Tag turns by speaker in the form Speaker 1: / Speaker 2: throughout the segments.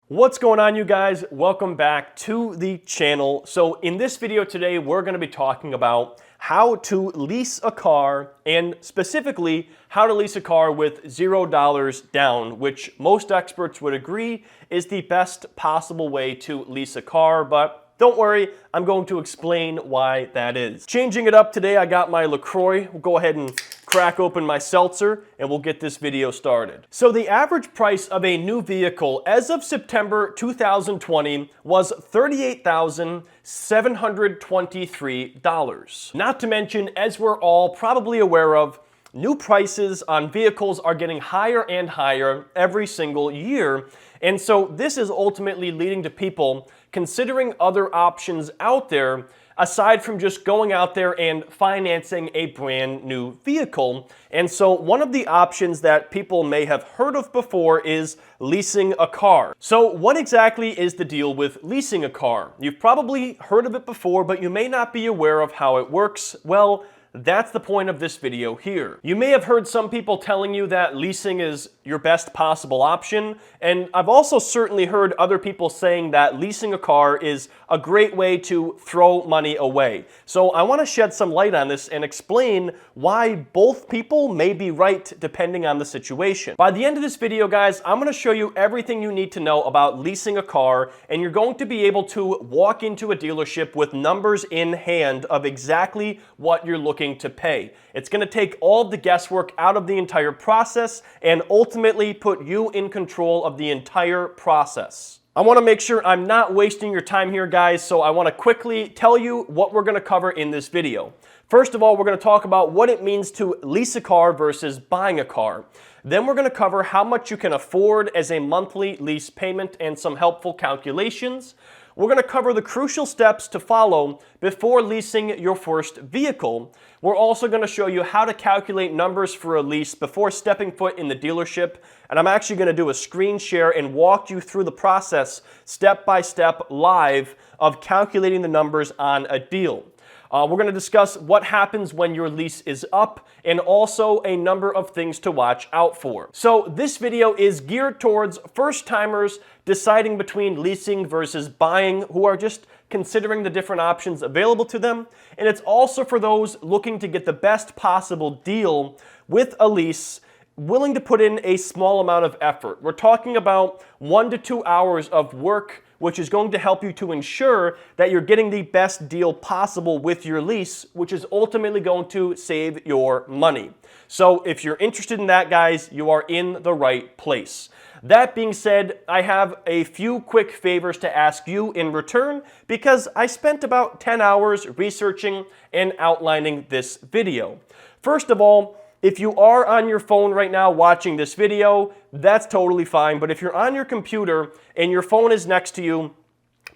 Speaker 1: What's going on, you guys? Welcome back to the channel. So in this video today, we're going to be talking about how to lease a car, and specifically how to lease a car with $0 down, which most experts would agree is the best possible way to lease a car, but don't worry, I'm going to explain why that is. Changing it up today, I got my LaCroix. We'll go ahead and crack open my seltzer and we'll get this video started. So the average price of a new vehicle as of September 2020 was $38,723. Not to mention, as we're all probably aware of, new prices on vehicles are getting higher and higher every single year. And so this is ultimately leading to people considering other options out there aside from just going out there and financing a brand new vehicle. And so one of the options that people may have heard of before is leasing a car. So what exactly is the deal with leasing a car? You've probably heard of it before, but you may not be aware of how it works. Well, that's the point of this video here. You may have heard some people telling you that leasing is your best possible option, and I've also certainly heard other people saying that leasing a car is a great way to throw money away. So I want to shed some light on this and explain why both people may be right depending on the situation. By the end of this video, guys, I'm going to show you everything you need to know about leasing a car, and you're going to be able to walk into a dealership with numbers in hand of exactly what you're looking to pay. It's going to take all the guesswork out of the entire process and ultimately put you in control of the entire process. I want to make sure I'm not wasting your time here, guys, so I want to quickly tell you what we're going to cover in this video. First of all, we're going to talk about what it means to lease a car versus buying a car. Then we're going to cover how much you can afford as a monthly lease payment and some helpful calculations. We're going to cover the crucial steps to follow before leasing your first vehicle. We're also going to show you how to calculate numbers for a lease before stepping foot in the dealership. And I'm actually going to do a screen share and walk you through the process step by step live of calculating the numbers on a deal. We're going to discuss what happens when your lease is up and also a number of things to watch out for. So this video is geared towards first-timers deciding between leasing versus buying who are just considering the different options available to them. And it's also for those looking to get the best possible deal with a lease, willing to put in a small amount of effort. We're talking about 1 to 2 hours of work, which is going to help you to ensure that you're getting the best deal possible with your lease, which is ultimately going to save your money. So if you're interested in that, guys, you are in the right place. That being said, I have a few quick favors to ask you in return because I spent about 10 hours researching and outlining this video. First of all, if you are on your phone right now watching this video, that's totally fine. But if you're on your computer and your phone is next to you,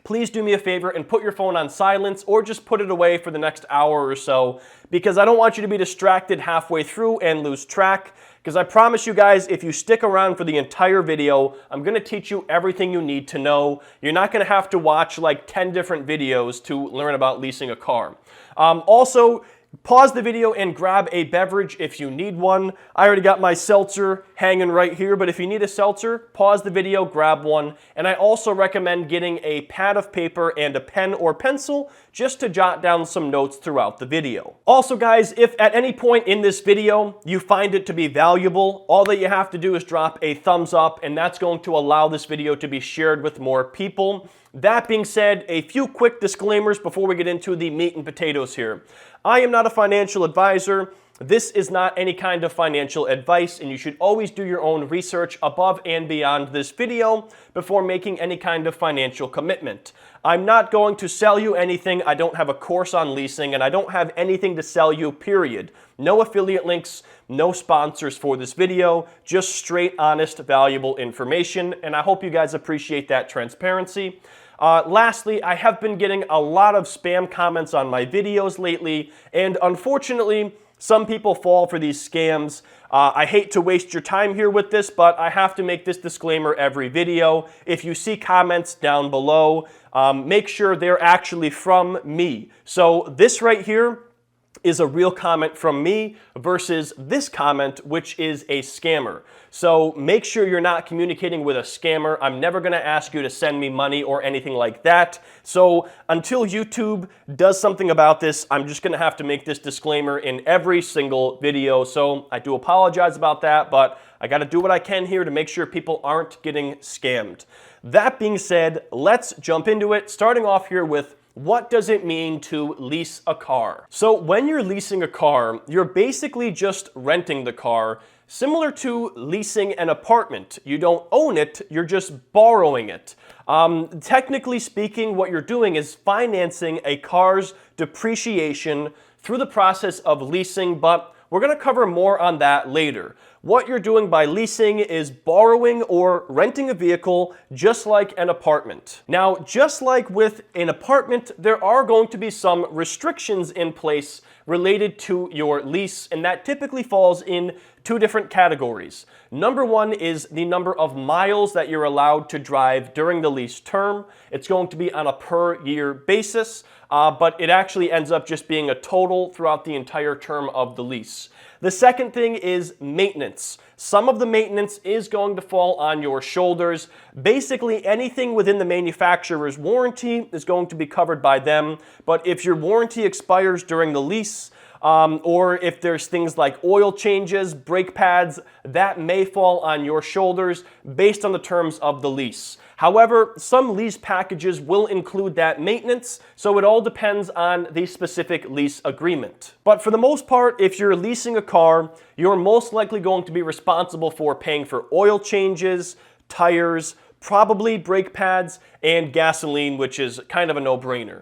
Speaker 1: please do me a favor and put your phone on silence or just put it away for the next hour or so, because I don't want you to be distracted halfway through and lose track. Because I promise you guys, if you stick around for the entire video, I'm going to teach you everything you need to know. You're not going to have to watch like 10 different videos to learn about leasing a car. Also, pause the video and grab a beverage if you need one. I already got my seltzer hanging right here, but if you need a seltzer, pause the video, grab one. And I also recommend getting a pad of paper and a pen or pencil just to jot down some notes throughout the video. Also, guys, if at any point in this video you find it to be valuable, all that you have to do is drop a thumbs up, and that's going to allow this video to be shared with more people. That being said, a few quick disclaimers before we get into the meat and potatoes here. I am not a financial advisor. This is not any kind of financial advice, and you should always do your own research above and beyond this video before making any kind of financial commitment. I'm not going to sell you anything. I don't have a course on leasing, and I don't have anything to sell you, period. No affiliate links, no sponsors for this video, just straight, honest, valuable information, and I hope you guys appreciate that transparency. Lastly, I have been getting a lot of spam comments on my videos lately, and unfortunately, some people fall for these scams. I hate to waste your time here with this, but I have to make this disclaimer every video. If you see comments down below, make sure they're actually from me. So this right here is a real comment from me versus this comment, which is a scammer. So make sure you're not communicating with a scammer. I'm never gonna ask you to send me money or anything like that. So until YouTube does something about this, I'm just gonna have to make this disclaimer in every single video. So I do apologize about that, but I gotta do what I can here to make sure people aren't getting scammed. That being said, let's jump into it, starting off here with what does it mean to lease a car? So when you're leasing a car, you're basically just renting the car, similar to leasing an apartment. You don't own it, you're just borrowing it. Technically speaking, what you're doing is financing a car's depreciation through the process of leasing, but we're gonna cover more on that later. What you're doing by leasing is borrowing or renting a vehicle just like an apartment. Now, just like with an apartment, there are going to be some restrictions in place related to your lease, and that typically falls in two different categories. Number one is the number of miles that you're allowed to drive during the lease term. It's going to be on a per year basis, but it actually ends up just being a total throughout the entire term of the lease. The second thing is maintenance. Some of the maintenance is going to fall on your shoulders. Basically, anything within the manufacturer's warranty is going to be covered by them. But if your warranty expires during the lease, or if there's things like oil changes, brake pads, that may fall on your shoulders based on the terms of the lease. However, some lease packages will include that maintenance, so it all depends on the specific lease agreement. But for the most part, if you're leasing a car, you're most likely going to be responsible for paying for oil changes, tires, probably brake pads, and gasoline, which is kind of a no-brainer.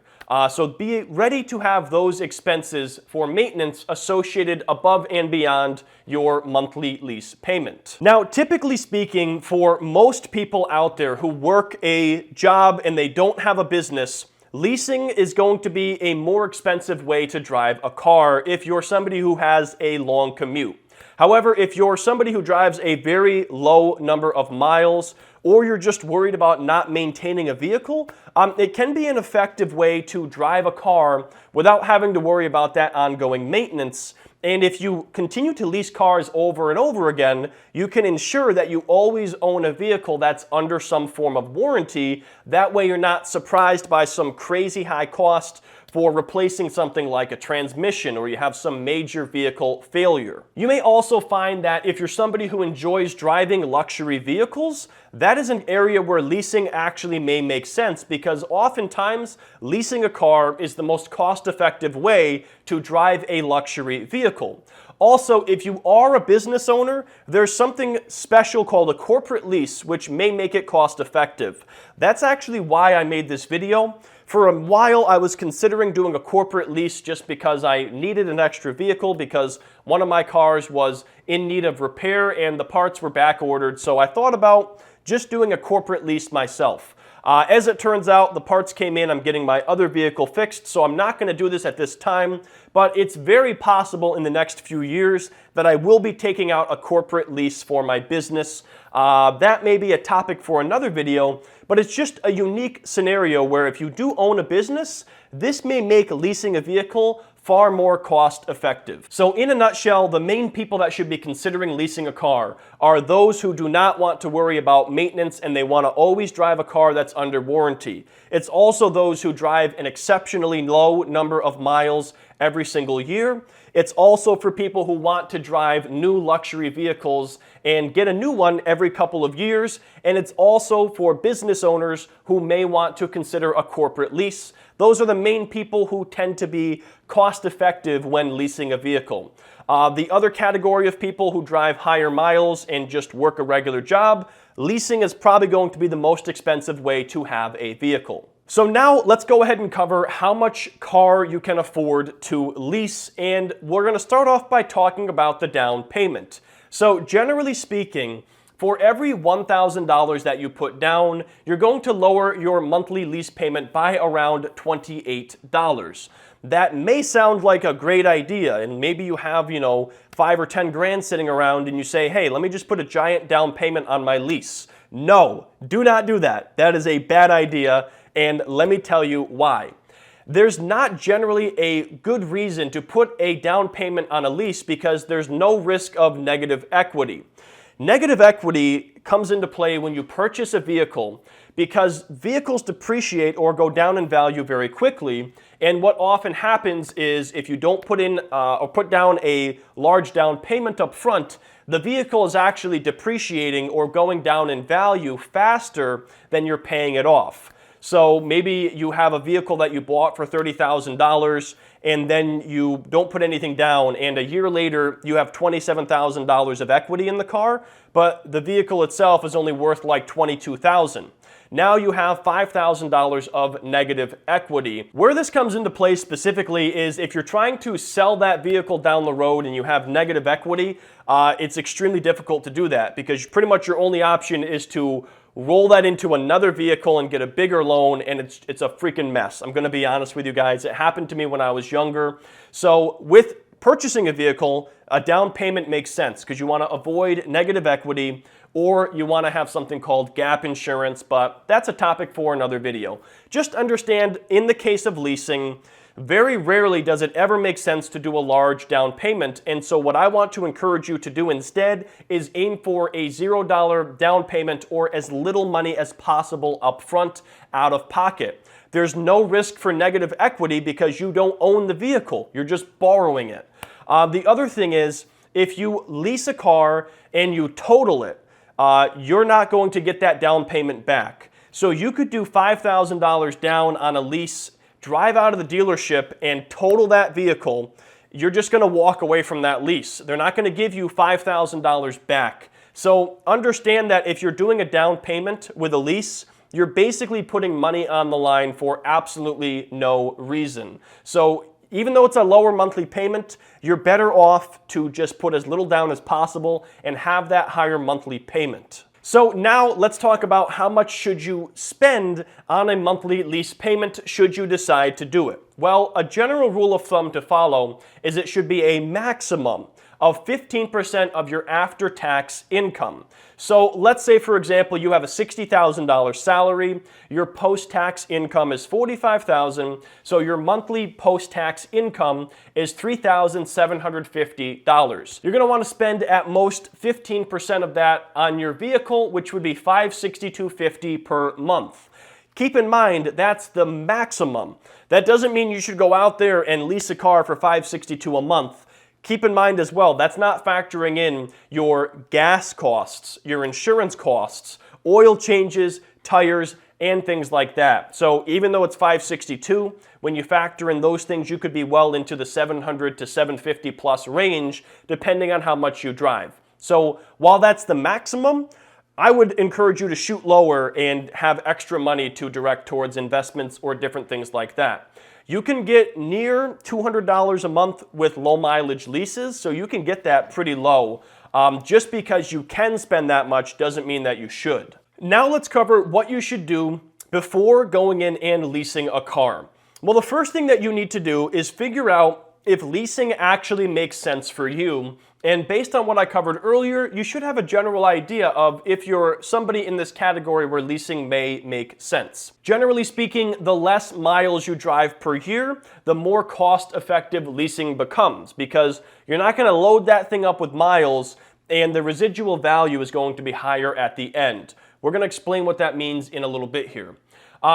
Speaker 1: So be ready to have those expenses for maintenance associated above and beyond your monthly lease payment. Now, typically speaking, for most people out there who work a job and they don't have a business, leasing is going to be a more expensive way to drive a car if you're somebody who has a long commute. However, if you're somebody who drives a very low number of miles, or you're just worried about not maintaining a vehicle, it can be an effective way to drive a car without having to worry about that ongoing maintenance. And if you continue to lease cars over and over again, you can ensure that you always own a vehicle that's under some form of warranty. That way you're not surprised by some crazy high cost for replacing something like a transmission, or you have some major vehicle failure. You may also find that if you're somebody who enjoys driving luxury vehicles, that is an area where leasing actually may make sense, because oftentimes leasing a car is the most cost-effective way to drive a luxury vehicle. Also, if you are a business owner, there's something special called a corporate lease, which may make it cost-effective. That's actually why I made this video. For a while, I was considering doing a corporate lease just because I needed an extra vehicle, because one of my cars was in need of repair and the parts were back ordered. So I thought about just doing a corporate lease myself. As it turns out, the parts came in, I'm getting my other vehicle fixed, so I'm not going to do this at this time, but it's very possible in the next few years that I will be taking out a corporate lease for my business. That may be a topic for another video, but it's just a unique scenario where if you do own a business, this may make leasing a vehicle far more cost effective. So in a nutshell, the main people that should be considering leasing a car are those who do not want to worry about maintenance and they want to always drive a car that's under warranty. It's also those who drive an exceptionally low number of miles every single year. It's also for people who want to drive new luxury vehicles and get a new one every couple of years. And it's also for business owners who may want to consider a corporate lease. Those are the main people who tend to be cost effective when leasing a vehicle. The other category of people who drive higher miles and just work a regular job, leasing is probably going to be the most expensive way to have a vehicle. So now let's go ahead and cover how much car you can afford to lease, and we're going to start off by talking about the down payment. So generally speaking, for every $1,000 that you put down, you're going to lower your monthly lease payment by around $28. That may sound like a great idea, and maybe you have, 5 or 10 grand sitting around and you say, hey, let me just put a giant down payment on my lease. No, do not do that. That is a bad idea, and let me tell you why. there's not generally a good reason to put a down payment on a lease because there's no risk of negative equity. Negative equity comes into play when you purchase a vehicle because vehicles depreciate or go down in value very quickly. And what often happens is if you don't put in or put down a large down payment up front, the vehicle is actually depreciating or going down in value faster than you're paying it off. So maybe you have a vehicle that you bought for $30,000 and then you don't put anything down, and a year later you have $27,000 of equity in the car, but the vehicle itself is only worth like $22,000. Now you have $5,000 of negative equity. Where this comes into play specifically is if you're trying to sell that vehicle down the road and you have negative equity, it's extremely difficult to do that because pretty much your only option is to roll that into another vehicle and get a bigger loan, and it's a freaking mess. I'm gonna be honest with you guys. It happened to me when I was younger. So with purchasing a vehicle, a down payment makes sense because you wanna avoid negative equity, or you wanna have something called gap insurance, but that's a topic for another video. Just understand, in the case of leasing, very rarely does it ever make sense to do a large down payment, and so what I want to encourage you to do instead is aim for a $0 down payment or as little money as possible up front out of pocket. There's no risk for negative equity because you don't own the vehicle, you're just borrowing it. The other thing is, if you lease a car and you total it, you're not going to get that down payment back. So you could do $5,000 down on a lease, drive out of the dealership and total that vehicle. You're just going to walk away from that lease. They're not going to give you $5,000 back. So understand that if you're doing a down payment with a lease, you're basically putting money on the line for absolutely no reason. So even though it's a lower monthly payment, you're better off to just put as little down as possible and have that higher monthly payment. So now let's talk about how much should you spend on a monthly lease payment should you decide to do it. Well, a general rule of thumb to follow is it should be a maximum of 15% of your after-tax income. So let's say, for example, you have a $60,000 salary, your post-tax income is $45,000, so your monthly post-tax income is $3,750. You're going to want to spend at most 15% of that on your vehicle, which would be $562.50 per month. Keep in mind, that's the maximum. That doesn't mean you should go out there and lease a car for $562 a month. Keep in mind as well, that's not factoring in your gas costs, your insurance costs, oil changes, tires, and things like that. So even though it's $562, when you factor in those things, you could be well into the $700 to $750 plus range, depending on how much you drive. So while that's the maximum, I would encourage you to shoot lower and have extra money to direct towards investments or different things like that. You can get near $200 a month with low mileage leases, so you can get that pretty low. Just because you can spend that much doesn't mean that you should. Now let's cover what you should do before going in and leasing a car. Well, the first thing that you need to do is figure out if leasing actually makes sense for you. And based on what I covered earlier, you should have a general idea of if you're somebody in this category where leasing may make sense. Generally speaking, the less miles you drive per year, the more cost-effective leasing becomes, because you're not going to load that thing up with miles and the residual value is going to be higher at the end. We're going to explain what that means in a little bit here.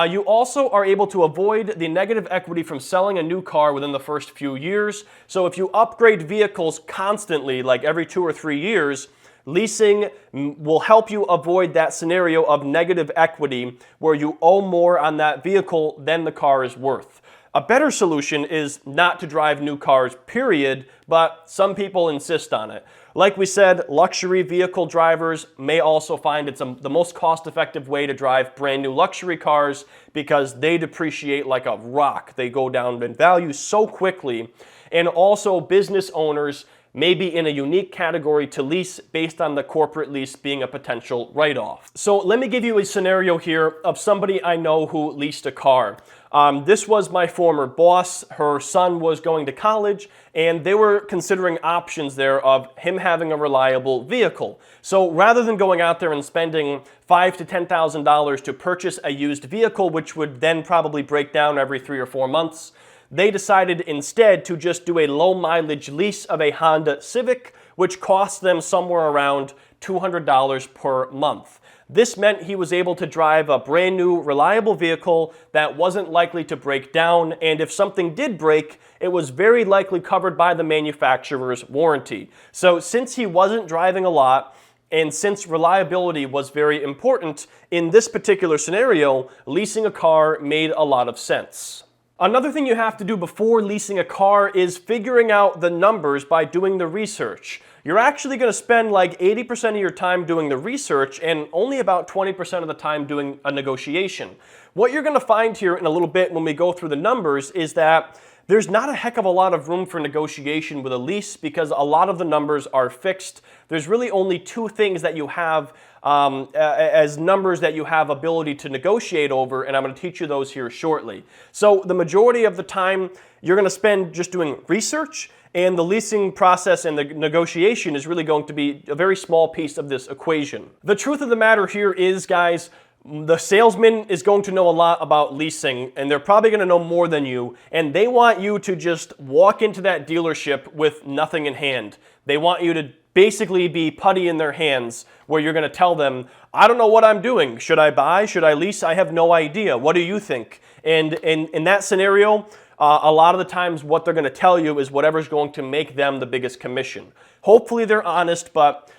Speaker 1: You also are able to avoid the negative equity from selling a new car within the first few years. So if you upgrade vehicles constantly, like every 2 or 3 years, leasing will help you avoid that scenario of negative equity where you owe more on that vehicle than the car is worth. A better solution is not to drive new cars, period, but some people insist on it. Like we said, luxury vehicle drivers may also find it's the most cost-effective way to drive brand new luxury cars because they depreciate like a rock. They go down in value so quickly. And also business owners may be in a unique category to lease based on the corporate lease being a potential write-off. So let me give you a scenario here of somebody I know who leased a car. This was my former boss. Her son was going to college, and they were considering options there of him having a reliable vehicle. So rather than going out there and spending $5,000 to $10,000 to purchase a used vehicle, which would then probably break down every 3 or 4 months, they decided instead to just do a low mileage lease of a Honda Civic, which cost them somewhere around $200 per month. This meant he was able to drive a brand new, reliable vehicle that wasn't likely to break down, and if something did break, it was very likely covered by the manufacturer's warranty. So since he wasn't driving a lot, and since reliability was very important, in this particular scenario, leasing a car made a lot of sense. Another thing you have to do before leasing a car is figuring out the numbers by doing the research. You're actually going to spend like 80% of your time doing the research and only about 20% of the time doing a negotiation. What you're going to find here in a little bit when we go through the numbers is that there's not a heck of a lot of room for negotiation with a lease because a lot of the numbers are fixed. There's really only 2 things that you have as numbers that you have ability to negotiate over, and I'm going to teach you those here shortly. So the majority of the time you're going to spend just doing research, and the leasing process and the negotiation is really going to be a very small piece of this equation. The truth of the matter here is, guys, the salesman is going to know a lot about leasing, and they're probably going to know more than you, and they want you to just walk into that dealership with nothing in hand. They want you to basically be putty in their hands, where you're going to tell them, I don't know what I'm doing. Should I buy? Should I lease? I have no idea. What do you think? And in that scenario, a lot of the times what they're going to tell you is whatever's going to make them the biggest commission. Hopefully they're honest, but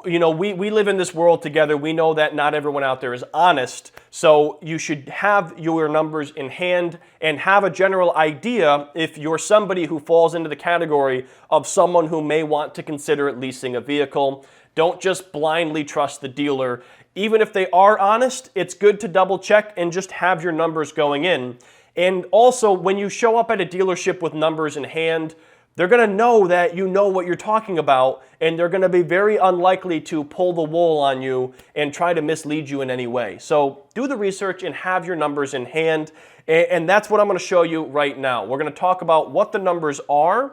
Speaker 1: you know, we live in this world together. We know that not everyone out there is honest. So you should have your numbers in hand and have a general idea if you're somebody who falls into the category of someone who may want to consider leasing a vehicle. Don't just blindly trust the dealer. Even if they are honest, it's good to double check and just have your numbers going in. And also, when you show up at a dealership with numbers in hand, they're going to know that you know what you're talking about, and they're going to be very unlikely to pull the wool on you and try to mislead you in any way. So do the research and have your numbers in hand, and that's what I'm going to show you right now. We're going to talk about what the numbers are,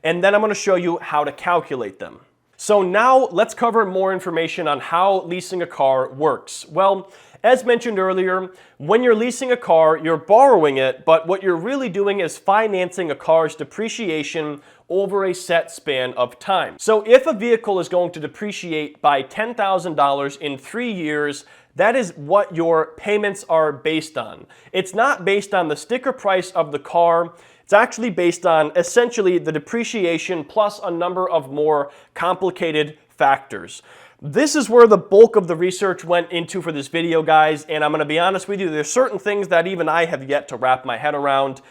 Speaker 1: and then I'm going to show you how to calculate them. So now let's cover more information on how leasing a car works. Well, as mentioned earlier, when you're leasing a car, you're borrowing it, but what you're really doing is financing a car's depreciation over a set span of time. So if a vehicle is going to depreciate by $10,000 in 3 years, that is what your payments are based on. It's not based on the sticker price of the car. It's actually based on essentially the depreciation plus a number of more complicated factors. This is where the bulk of the research went into for this video, guys, and I'm going to be honest with you, there's certain things that even I have yet to wrap my head around.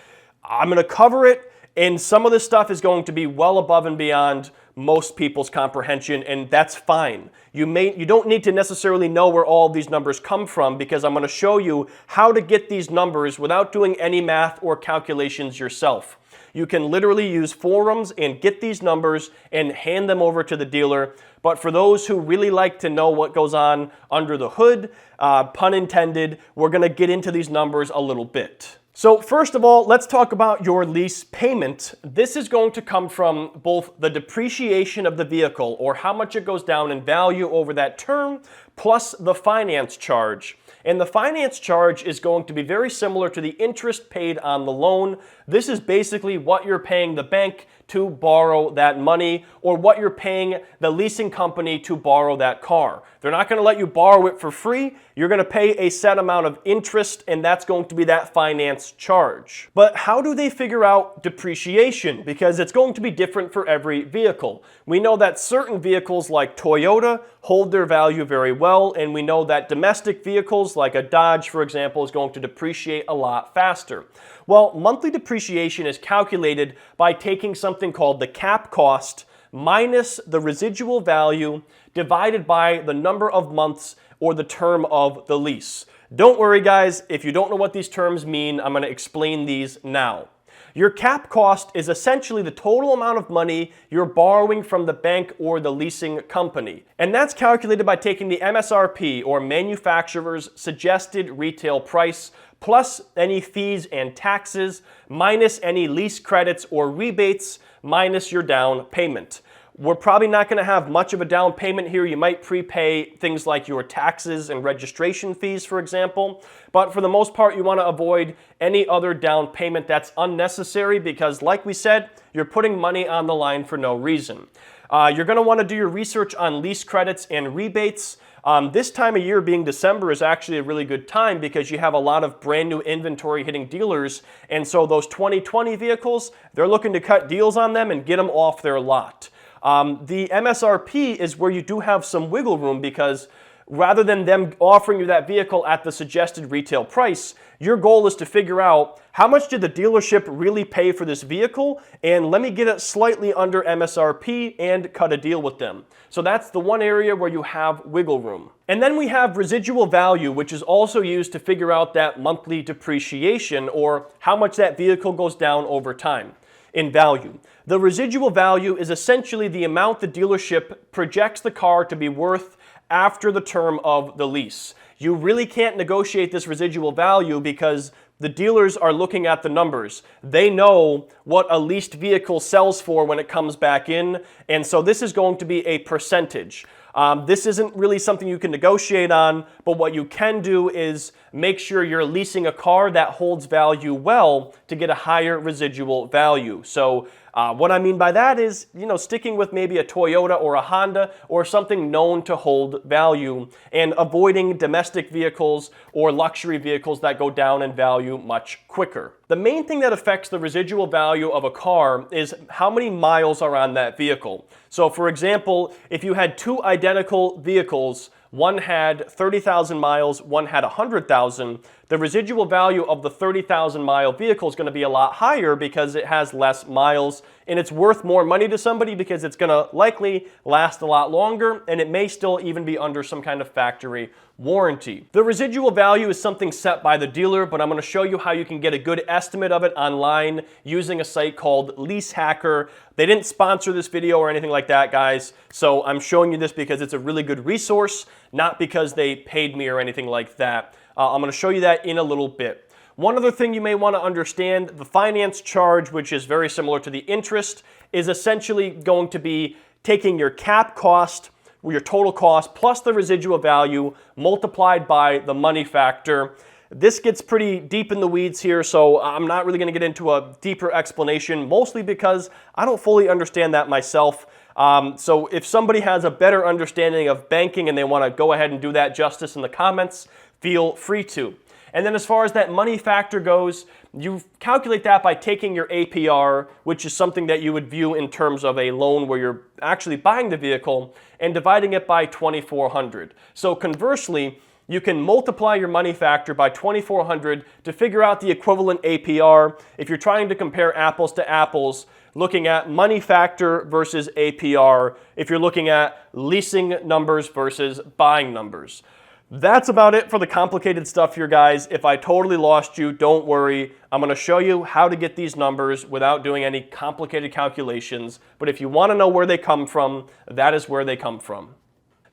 Speaker 1: I'm going to cover it, and some of this stuff is going to be well above and beyond most people's comprehension, and that's fine. You don't need to necessarily know where all these numbers come from, because I'm going to show you how to get these numbers without doing any math or calculations yourself. You can literally use forums and get these numbers and hand them over to the dealer. But for those who really like to know what goes on under the hood, pun intended, we're going to get into these numbers a little bit. So first of all, let's talk about your lease payment. This is going to come from both the depreciation of the vehicle, or how much it goes down in value over that term, plus the finance charge. And the finance charge is going to be very similar to the interest paid on the loan. This is basically what you're paying the bank to borrow that money, or what you're paying the leasing company to borrow that car. They're not going to let you borrow it for free. You're going to pay a set amount of interest, and that's going to be that finance charge. But how do they figure out depreciation? Because it's going to be different for every vehicle. We know that certain vehicles like Toyota hold their value very well, and we know that domestic vehicles like a Dodge, for example, is going to depreciate a lot faster. Well, monthly depreciation is calculated by taking something called the cap cost minus the residual value divided by the number of months or the term of the lease. Don't worry, guys, if you don't know what these terms mean, I'm going to explain these now. Your cap cost is essentially the total amount of money you're borrowing from the bank or the leasing company. And that's calculated by taking the MSRP, or manufacturer's suggested retail price, plus any fees and taxes, minus any lease credits or rebates, minus your down payment. We're probably not going to have much of a down payment here. You might prepay things like your taxes and registration fees, for example. But for the most part, you want to avoid any other down payment that's unnecessary because, like we said, you're putting money on the line for no reason. You're going to want to do your research on lease credits and rebates. This time of year, being December, is actually a really good time because you have a lot of brand new inventory hitting dealers. And so those 2020 vehicles, they're looking to cut deals on them and get them off their lot. The MSRP is where you do have some wiggle room because rather than them offering you that vehicle at the suggested retail price, your goal is to figure out how much did the dealership really pay for this vehicle, and let me get it slightly under MSRP and cut a deal with them. So that's the one area where you have wiggle room. And then we have residual value, which is also used to figure out that monthly depreciation, or how much that vehicle goes down over time in value. The residual value is essentially the amount the dealership projects the car to be worth after the term of the lease. You really can't negotiate this residual value because the dealers are looking at the numbers. They know what a leased vehicle sells for when it comes back in, and so this is going to be a percentage. This isn't really something you can negotiate on, but what you can do is make sure you're leasing a car that holds value well to get a higher residual value. So what I mean by that is, sticking with maybe a Toyota or a Honda or something known to hold value and avoiding domestic vehicles or luxury vehicles that go down in value much quicker. The main thing that affects the residual value of a car is how many miles are on that vehicle. So for example, if you had two identical vehicles, one had 30,000 miles, one had 100,000, the residual value of the 30,000 mile vehicle is going to be a lot higher because it has less miles, and it's worth more money to somebody because it's going to likely last a lot longer, and it may still even be under some kind of factory warranty. The residual value is something set by the dealer, but I'm going to show you how you can get a good estimate of it online using a site called Lease Hacker. They didn't sponsor this video or anything like that, guys, so I'm showing you this because it's a really good resource, not because they paid me or anything like that. I'm going to show you that in a little bit. One other thing you may want to understand, the finance charge, which is very similar to the interest, is essentially going to be taking your cap cost, your total cost, plus the residual value multiplied by the money factor. This gets pretty deep in the weeds here, so I'm not really going to get into a deeper explanation, mostly because I don't fully understand that myself. So if somebody has a better understanding of banking and they want to go ahead and do that justice in the comments, feel free to. And then as far as that money factor goes, you calculate that by taking your APR, which is something that you would view in terms of a loan where you're actually buying the vehicle, and dividing it by 2,400. So conversely, you can multiply your money factor by 2,400 to figure out the equivalent APR if you're trying to compare apples to apples, looking at money factor versus APR, if you're looking at leasing numbers versus buying numbers. That's about it for the complicated stuff here, guys. If I totally lost you, don't worry. I'm going to show you how to get these numbers without doing any complicated calculations. But if you want to know where they come from, that is where they come from.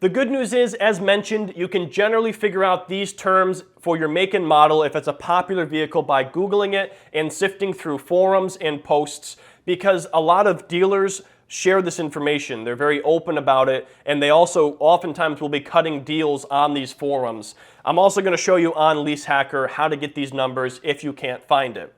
Speaker 1: The good news is, as mentioned, you can generally figure out these terms for your make and model if it's a popular vehicle by Googling it and sifting through forums and posts, because a lot of dealers share this information. They're very open about it, and they also oftentimes will be cutting deals on these forums. I'm also going to show you on Lease Hacker how to get these numbers if you can't find it.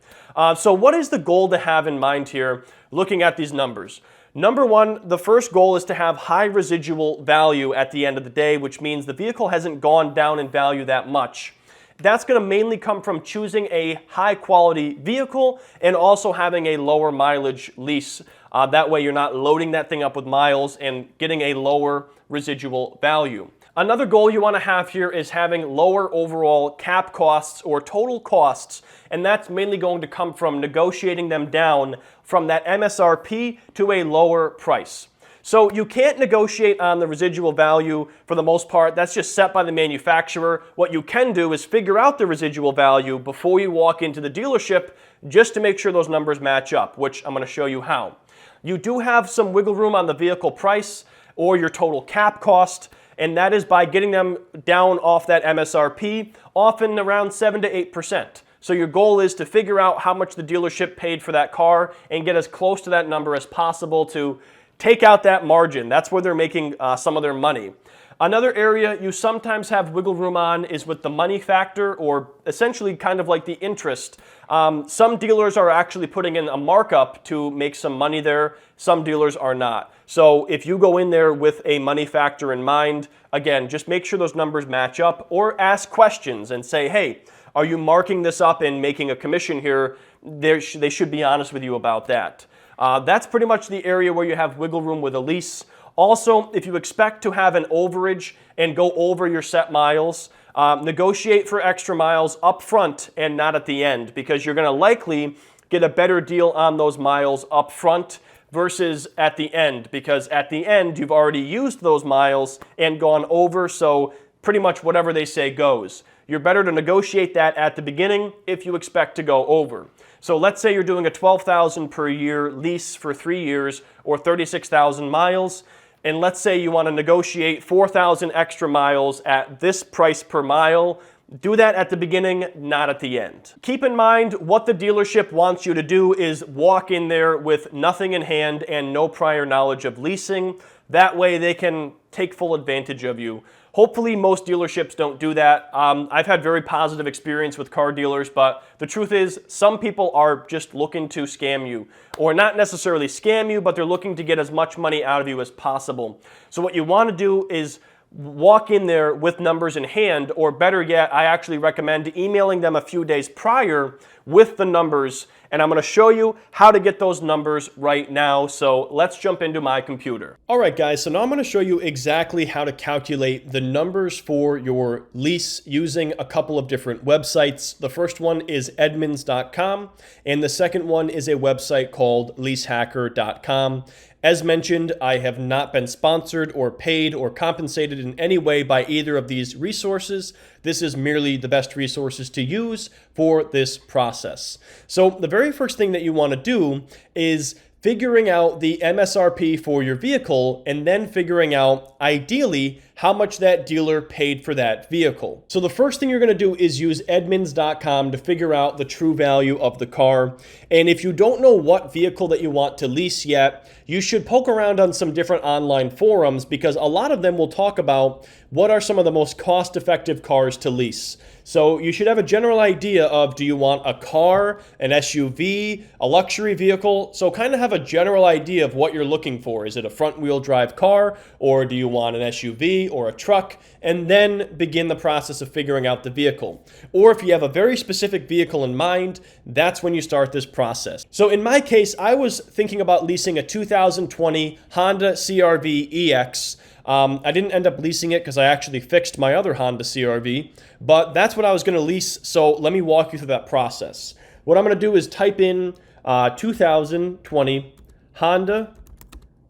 Speaker 1: So what is the goal to have in mind here looking at these numbers? Number one, the first goal is to have high residual value at the end of the day, which means the vehicle hasn't gone down in value that much. That's going to mainly come from choosing a high quality vehicle and also having a lower mileage lease. That way you're not loading that thing up with miles and getting a lower residual value. Another goal you want to have here is having lower overall cap costs or total costs, and that's mainly going to come from negotiating them down from that MSRP to a lower price. So you can't negotiate on the residual value for the most part. That's just set by the manufacturer. What you can do is figure out the residual value before you walk into the dealership just to make sure those numbers match up, which I'm going to show you how. You do have some wiggle room on the vehicle price or your total cap cost, and that is by getting them down off that MSRP, often around 7 to 8%. So your goal is to figure out how much the dealership paid for that car and get as close to that number as possible to take out that margin. That's where they're making some of their money. Another area you sometimes have wiggle room on is with the money factor, or essentially kind of like the interest. Some dealers are actually putting in a markup to make some money there. Some dealers are not. So if you go in there with a money factor in mind, again, just make sure those numbers match up, or ask questions and say, hey, are you marking this up and making a commission here? They should be honest with you about that. That's pretty much the area where you have wiggle room with a lease. Also, if you expect to have an overage and go over your set miles, negotiate for extra miles up front and not at the end, because you're going to likely get a better deal on those miles up front versus at the end, because at the end you've already used those miles and gone over, so pretty much whatever they say goes. You're better to negotiate that at the beginning if you expect to go over. So let's say you're doing a $12,000 per year lease for 3 years or 36,000 miles, and let's say you want to negotiate 4,000 extra miles at this price per mile. Do that at the beginning, not at the end. Keep in mind, what the dealership wants you to do is walk in there with nothing in hand and no prior knowledge of leasing. That way they can take full advantage of you. Hopefully most dealerships don't do that. I've had very positive experience with car dealers, but the truth is some people are just looking to scam you, or not necessarily scam you, but they're looking to get as much money out of you as possible. So what you want to do is walk in there with numbers in hand, or better yet, I actually recommend emailing them a few days prior with the numbers, and I'm going to show you how to get those numbers right now. So let's jump into my computer. All right, guys, so now I'm going to show you exactly how to calculate the numbers for your lease using a couple of different websites. The first one is Edmunds.com, and the second one is a website called leasehacker.com. As mentioned, I have not been sponsored or paid or compensated in any way by either of these resources. This is merely the best resources to use for this process. So the very first thing that you want to do is figuring out the MSRP for your vehicle, and then figuring out, ideally, how much that dealer paid for that vehicle. So the first thing you're going to do is use Edmunds.com to figure out the true value of the car. And if you don't know what vehicle that you want to lease yet, you should poke around on some different online forums, because a lot of them will talk about what are some of the most cost-effective cars to lease. So you should have a general idea of, do you want a car, an SUV, a luxury vehicle? So kind of have a general idea of what you're looking for. Is it a front-wheel drive car, or do you want an SUV or a truck? And then begin the process of figuring out the vehicle. Or if you have a very specific vehicle in mind, that's when you start this process. So in my case, I was thinking about leasing a 2020 Honda CR-V EX. I didn't end up leasing it because I actually fixed my other Honda CR-V, but that's what I was going to lease. So let me walk you through that process. What I'm going to do is type in 2020 Honda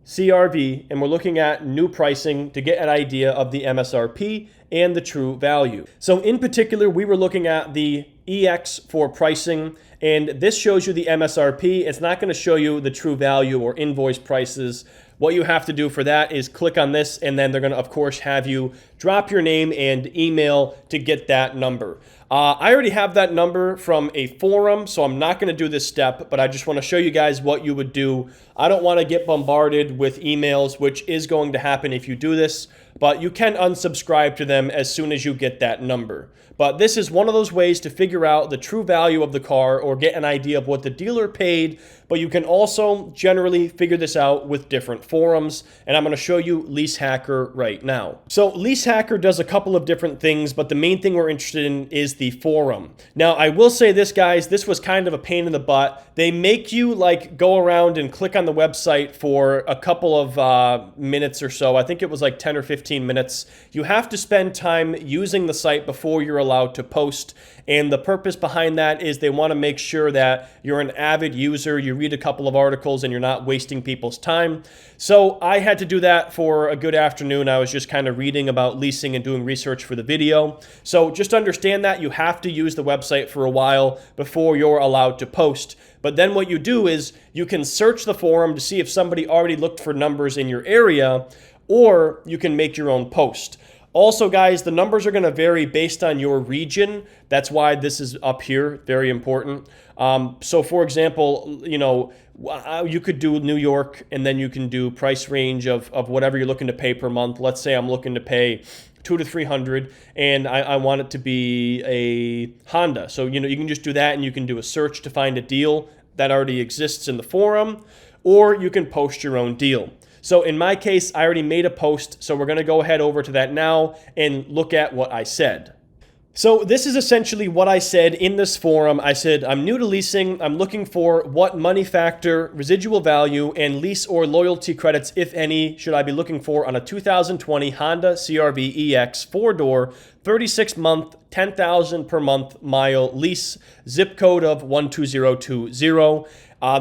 Speaker 1: CR-V, and we're looking at new pricing to get an idea of the MSRP and the true value. So in particular, we were looking at the EX for pricing, and this shows you the MSRP. It's not going to show you the true value or invoice prices. What you have to do for that is click on this, and then they're going to, of course, have you drop your name and email to get that number. I already have that number from a forum, so I'm not going to do this step, but I just want to show you guys what you would do. I don't want to get bombarded with emails, which is going to happen if you do this, but you can unsubscribe to them as soon as you get that number. But this is one of those ways to figure out the true value of the car or get an idea of what the dealer paid, but you can also generally figure this out with different forums, and I'm going to show you LeaseHacker right now. So LeaseHacker does a couple of different things, but the main thing we're interested in is the forum. Now, I will say this, guys, this was kind of a pain in the butt. They make you like go around and click on the website for a couple of minutes or so. I think it was like 10 or 15 minutes. You have to spend time using the site before you're allowed to post. And the purpose behind that is they want to make sure that you're an avid user, you read a couple of articles, and you're not wasting people's time. So I had to do that for a good afternoon. I was just kind of reading about leasing and doing research for the video. So just understand that you have to use the website for a while before you're allowed to post. But then what you do is you can search the forum to see if somebody already looked for numbers in your area, or you can make your own post. Also, guys, the numbers are going to vary based on your region. That's why this is up here, very important. So for example, you could do New York, and then you can do price range of whatever you're looking to pay per month. Let's say I'm looking to pay $200 to $300, and I want it to be a Honda. So, you can just do that, and you can do a search to find a deal that already exists in the forum, or you can post your own deal. So in my case, I already made a post, so we're going to go ahead over to that now and look at what I said. So this is essentially what I said in this forum. I said, I'm new to leasing. I'm looking for what money factor, residual value, and lease or loyalty credits, if any, should I be looking for on a 2020 Honda CR-V EX 4-door, 36-month, 10,000 per month mile lease, zip code of 12020.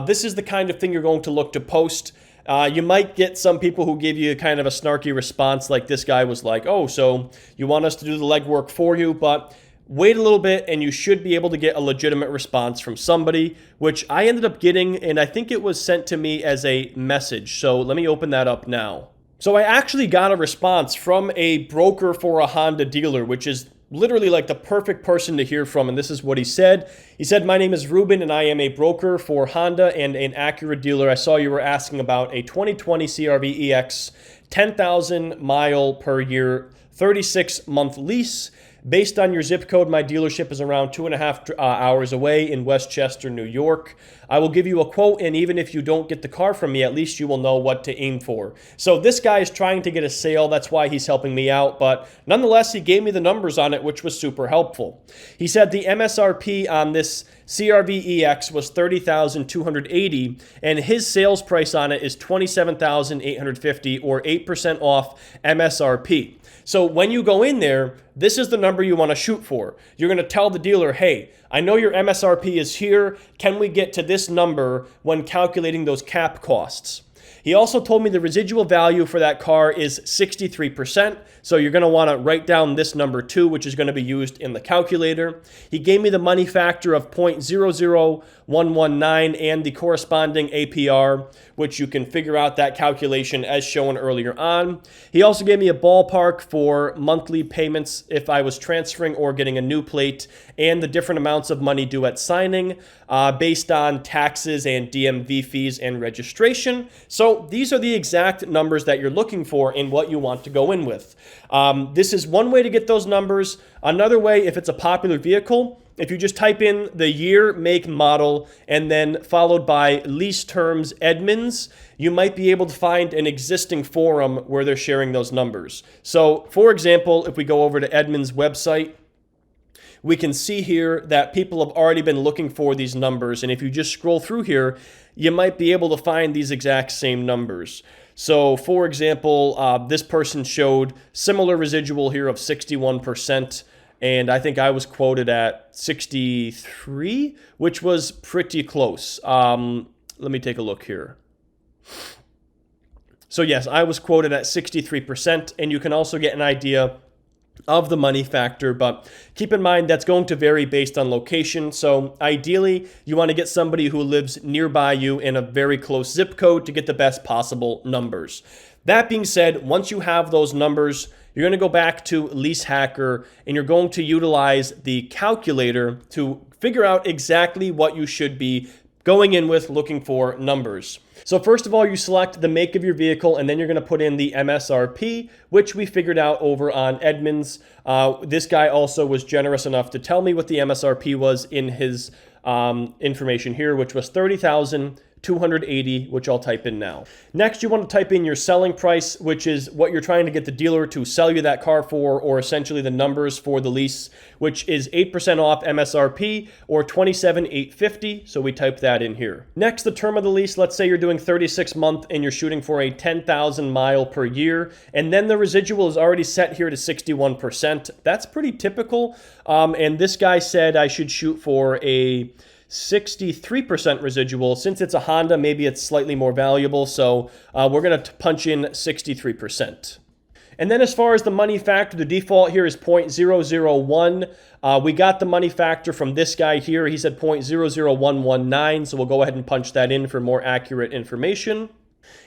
Speaker 1: This is the kind of thing you're going to look to post. You might get some people who give you kind of a snarky response, like this guy was like, oh, so you want us to do the legwork for you, but wait a little bit and you should be able to get a legitimate response from somebody, which I ended up getting, and I think it was sent to me as a message. So let me open that up now. So I actually got a response from a broker for a Honda dealer, which is literally like the perfect person to hear from, and this is what he said. He said, my name is Ruben, and I am a broker for Honda and an Acura dealer. I saw you were asking about a 2020 CR-V EX, 10,000 mile per year, 36-month lease. Based on your zip code, my dealership is around 2.5 hours away in Westchester, New York. I will give you a quote, and even if you don't get the car from me, at least you will know what to aim for. So this guy is trying to get a sale. That's why he's helping me out. But nonetheless, he gave me the numbers on it, which was super helpful. He said the MSRP on this CR-V EX was $30,280, and his sales price on it is $27,850, or 8% off MSRP. So when you go in there, this is the number you want to shoot for. You're going to tell the dealer, hey, I know your MSRP is here. Can we get to this number when calculating those cap costs? He also told me the residual value for that car is 63%. So you're going to want to write down this number too, which is going to be used in the calculator. He gave me the money factor of 0.00119 and the corresponding APR, which you can figure out that calculation as shown earlier on. He also gave me a ballpark for monthly payments if I was transferring or getting a new plate, and the different amounts of money due at signing based on taxes and DMV fees and registration. So these are the exact numbers that you're looking for in what you want to go in with. This is one way to get those numbers. Another way, if it's a popular vehicle, if you just type in the year, make, model, and then followed by lease terms Edmunds, you might be able to find an existing forum where they're sharing those numbers. So, for example, if we go over to Edmunds' website, we can see here that people have already been looking for these numbers. And if you just scroll through here, you might be able to find these exact same numbers. So, for example, this person showed similar residual here of 61%. And I think I was quoted at 63, which was pretty close. Let me take a look here. So yes, I was quoted at 63%, and you can also get an idea of the money factor, but keep in mind that's going to vary based on location. So ideally, you want to get somebody who lives nearby you in a very close zip code to get the best possible numbers. That being said, once you have those numbers, you're going to go back to Lease Hacker, and you're going to utilize the calculator to figure out exactly what you should be going in with looking for numbers. So first of all, you select the make of your vehicle, and then you're going to put in the MSRP, which we figured out over on Edmunds. This guy also was generous enough to tell me what the MSRP was in his information here, which was $30,280. $280, which I'll type in now. Next, you want to type in your selling price, which is what you're trying to get the dealer to sell you that car for, or essentially the numbers for the lease, which is 8% off MSRP or $27,850. So we type that in here. Next, the term of the lease. Let's say you're doing 36 month and you're shooting for a 10,000 mile per year. And then the residual is already set here to 61%. That's pretty typical. And this guy said I should shoot for a 63% residual. Since it's a Honda, maybe it's slightly more valuable. So we're going to punch in 63%. And then as far as the money factor, the default here is 0.001. We got the money factor from this guy here. He said 0.00119. So we'll go ahead and punch that in for more accurate information.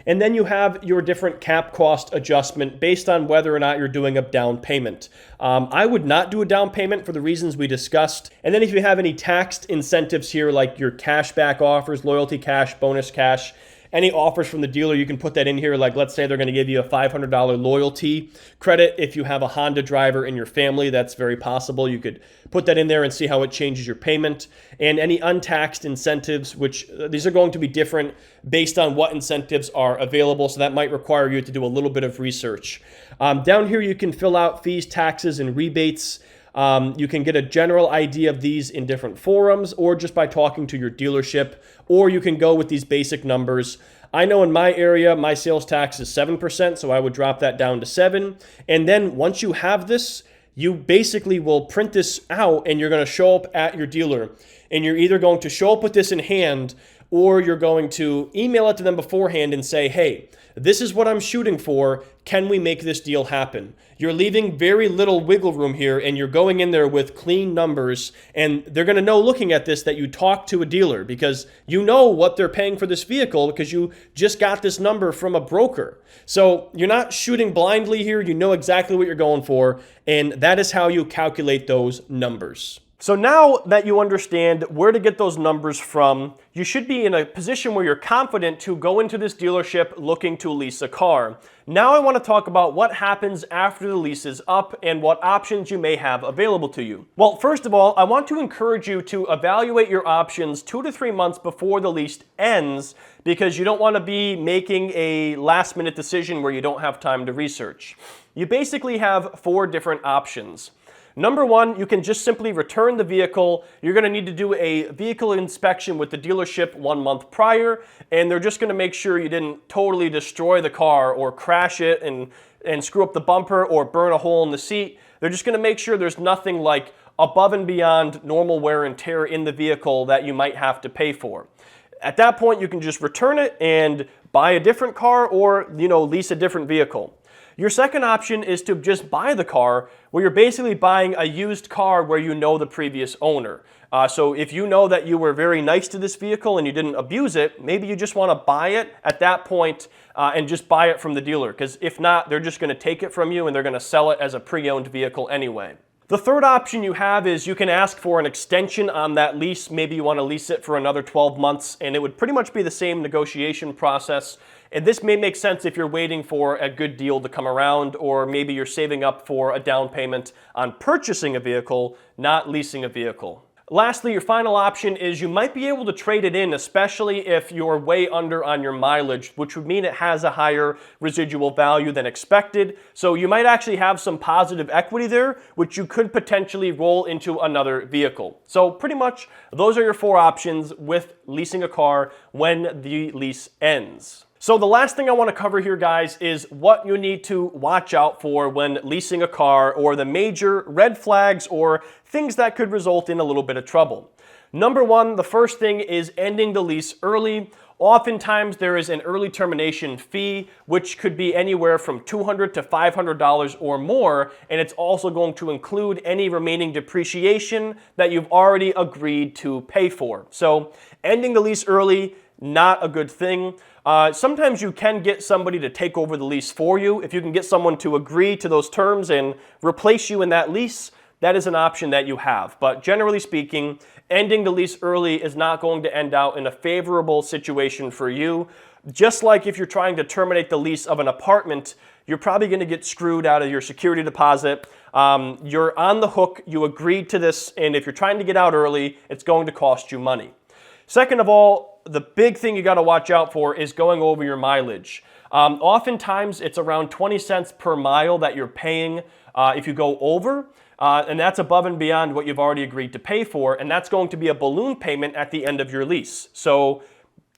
Speaker 1: And then you have your different cap cost adjustment based on whether or not you're doing a down payment. I would not do a down payment for the reasons we discussed. And then if you have any taxed incentives here, like your cashback offers, loyalty cash, bonus cash, any offers from the dealer, you can put that in here. Like, let's say they're going to give you a $500 loyalty credit. If you have a Honda driver in your family, that's very possible. You could put that in there and see how it changes your payment. And any untaxed incentives, which these are going to be different based on what incentives are available. So that might require you to do a little bit of research. Down here, you can fill out fees, taxes, and rebates. You can get a general idea of these in different forums or just by talking to your dealership, or you can go with these basic numbers. I know in my area, my sales tax is 7%, so I would drop that down to 7. And then once you have this, you basically will print this out and you're going to show up at your dealer. And you're either going to show up with this in hand, or you're going to email it to them beforehand and say, hey, this is what I'm shooting for. Can we make this deal happen? You're leaving very little wiggle room here, and you're going in there with clean numbers, and they're going to know looking at this that you talked to a dealer because you know what they're paying for this vehicle because you just got this number from a broker. So you're not shooting blindly here. You know exactly what you're going for, and that is how you calculate those numbers. So now that you understand where to get those numbers from, you should be in a position where you're confident to go into this dealership looking to lease a car. Now I want to talk about what happens after the lease is up and what options you may have available to you. Well, first of all, I want to encourage you to evaluate your options 2 to 3 months before the lease ends, because you don't want to be making a last-minute decision where you don't have time to research. You basically have 4 different options. Number 1, you can just simply return the vehicle. You're going to need to do a vehicle inspection with the dealership 1 month prior, and they're just going to make sure you didn't totally destroy the car or crash it and screw up the bumper or burn a hole in the seat. They're just going to make sure there's nothing like above and beyond normal wear and tear in the vehicle that you might have to pay for. At that point, you can just return it and buy a different car or, lease a different vehicle. Your second option is to just buy the car, where you're basically buying a used car where you know the previous owner. So if you know that you were very nice to this vehicle and you didn't abuse it, maybe you just want to buy it at that point and just buy it from the dealer. Because if not, they're just going to take it from you and they're going to sell it as a pre-owned vehicle anyway. The third option you have is you can ask for an extension on that lease. Maybe you want to lease it for another 12 months, and it would pretty much be the same negotiation process. And this may make sense if you're waiting for a good deal to come around, or maybe you're saving up for a down payment on purchasing a vehicle, not leasing a vehicle. Lastly, your final option is you might be able to trade it in, especially if you're way under on your mileage, which would mean it has a higher residual value than expected. So you might actually have some positive equity there, which you could potentially roll into another vehicle. So pretty much those are your 4 options with leasing a car when the lease ends. So the last thing I want to cover here, guys, is what you need to watch out for when leasing a car, or the major red flags or things that could result in a little bit of trouble. Number 1, the first thing is ending the lease early. Oftentimes there is an early termination fee, which could be anywhere from $200 to $500 or more, and it's also going to include any remaining depreciation that you've already agreed to pay for. So ending the lease early, not a good thing. Sometimes you can get somebody to take over the lease for you. If you can get someone to agree to those terms and replace you in that lease, that is an option that you have. But generally speaking, ending the lease early is not going to end out in a favorable situation for you. Just like if you're trying to terminate the lease of an apartment, you're probably going to get screwed out of your security deposit. You're on the hook, you agreed to this, and if you're trying to get out early, it's going to cost you money. Second of all, the big thing you got to watch out for is going over your mileage. Oftentimes, it's around 20 cents per mile that you're paying if you go over, and that's above and beyond what you've already agreed to pay for, and that's going to be a balloon payment at the end of your lease. So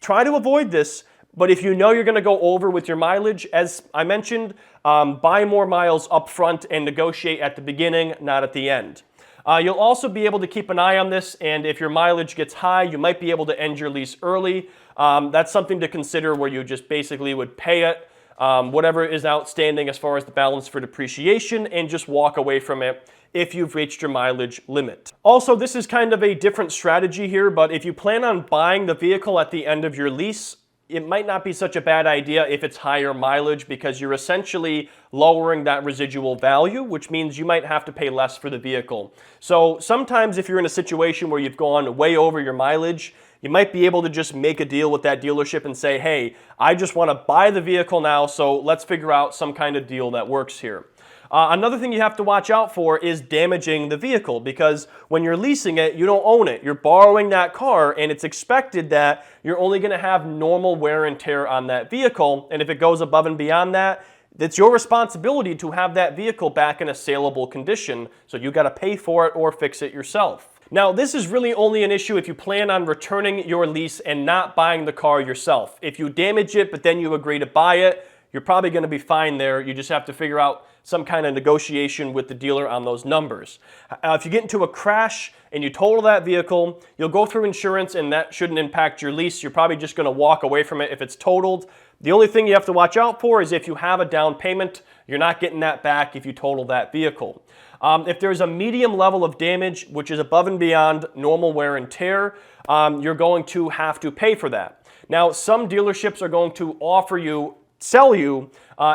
Speaker 1: try to avoid this, but if you know you're going to go over with your mileage, as I mentioned, buy more miles up front and negotiate at the beginning, not at the end. You'll also be able to keep an eye on this, and if your mileage gets high, you might be able to end your lease early. That's something to consider, where you just basically would pay it, whatever is outstanding as far as the balance for depreciation, and just walk away from it if you've reached your mileage limit. Also, this is kind of a different strategy here, but if you plan on buying the vehicle at the end of your lease, it might not be such a bad idea if it's higher mileage, because you're essentially lowering that residual value, which means you might have to pay less for the vehicle. So sometimes if you're in a situation where you've gone way over your mileage, you might be able to just make a deal with that dealership and say, hey, I just want to buy the vehicle now, so let's figure out some kind of deal that works here. Another thing you have to watch out for is damaging the vehicle, because when you're leasing it, you don't own it. You're borrowing that car, and it's expected that you're only going to have normal wear and tear on that vehicle, and if it goes above and beyond that, it's your responsibility to have that vehicle back in a saleable condition, so you got to pay for it or fix it yourself. Now, this is really only an issue if you plan on returning your lease and not buying the car yourself. If you damage it, but then you agree to buy it, you're probably going to be fine there. You just have to figure out some kind of negotiation with the dealer on those numbers. If you get into a crash and you total that vehicle, you'll go through insurance, and that shouldn't impact your lease. You're probably just going to walk away from it if it's totaled. The only thing you have to watch out for is if you have a down payment, you're not getting that back if you total that vehicle. If there's a medium level of damage, which is above and beyond normal wear and tear, you're going to have to pay for that. Now, some dealerships are going to sell you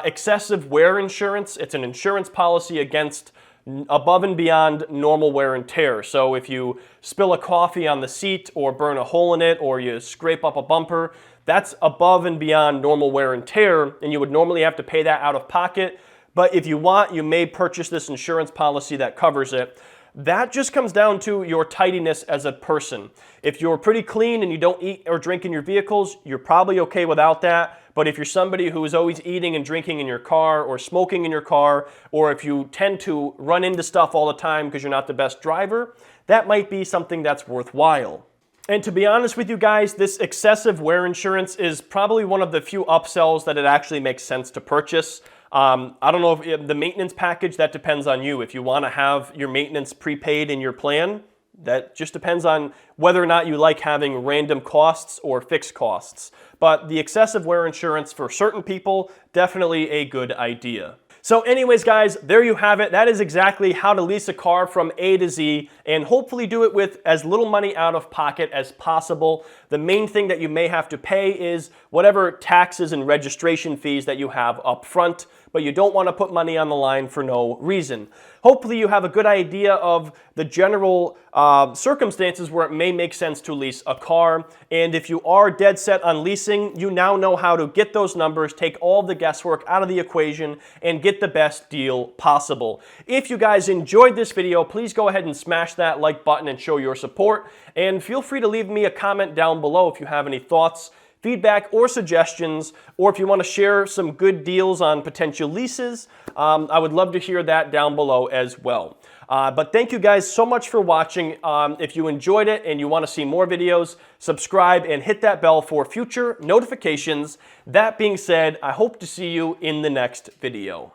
Speaker 1: excessive wear insurance. It's an insurance policy against above and beyond normal wear and tear. So if you spill a coffee on the seat, or burn a hole in it, or you scrape up a bumper, that's above and beyond normal wear and tear, and you would normally have to pay that out of pocket. But if you want, you may purchase this insurance policy that covers it. That just comes down to your tidiness as a person. If you're pretty clean and you don't eat or drink in your vehicles, you're probably okay without that. But if you're somebody who is always eating and drinking in your car, or smoking in your car, or if you tend to run into stuff all the time because you're not the best driver, that might be something that's worthwhile. And to be honest with you guys, this excessive wear insurance is probably one of the few upsells that it actually makes sense to purchase. I don't know if the maintenance package, that depends on you. If you want to have your maintenance prepaid in your plan, that just depends on whether or not you like having random costs or fixed costs. But the excessive wear insurance for certain people, definitely a good idea. So anyways, guys, there you have it. That is exactly how to lease a car from A to Z, and hopefully do it with as little money out of pocket as possible. The main thing that you may have to pay is whatever taxes and registration fees that you have up front, but you don't want to put money on the line for no reason. Hopefully you have a good idea of the general circumstances where it may make sense to lease a car. And if you are dead set on leasing, you now know how to get those numbers, take all the guesswork out of the equation, and get the best deal possible. If you guys enjoyed this video, please go ahead and smash that like button and show your support. And feel free to leave me a comment down below if you have any thoughts, feedback, or suggestions, or if you want to share some good deals on potential leases. I would love to hear that down below as well. But thank you guys so much for watching. If you enjoyed it and you want to see more videos, subscribe and hit that bell for future notifications. That being said, I hope to see you in the next video.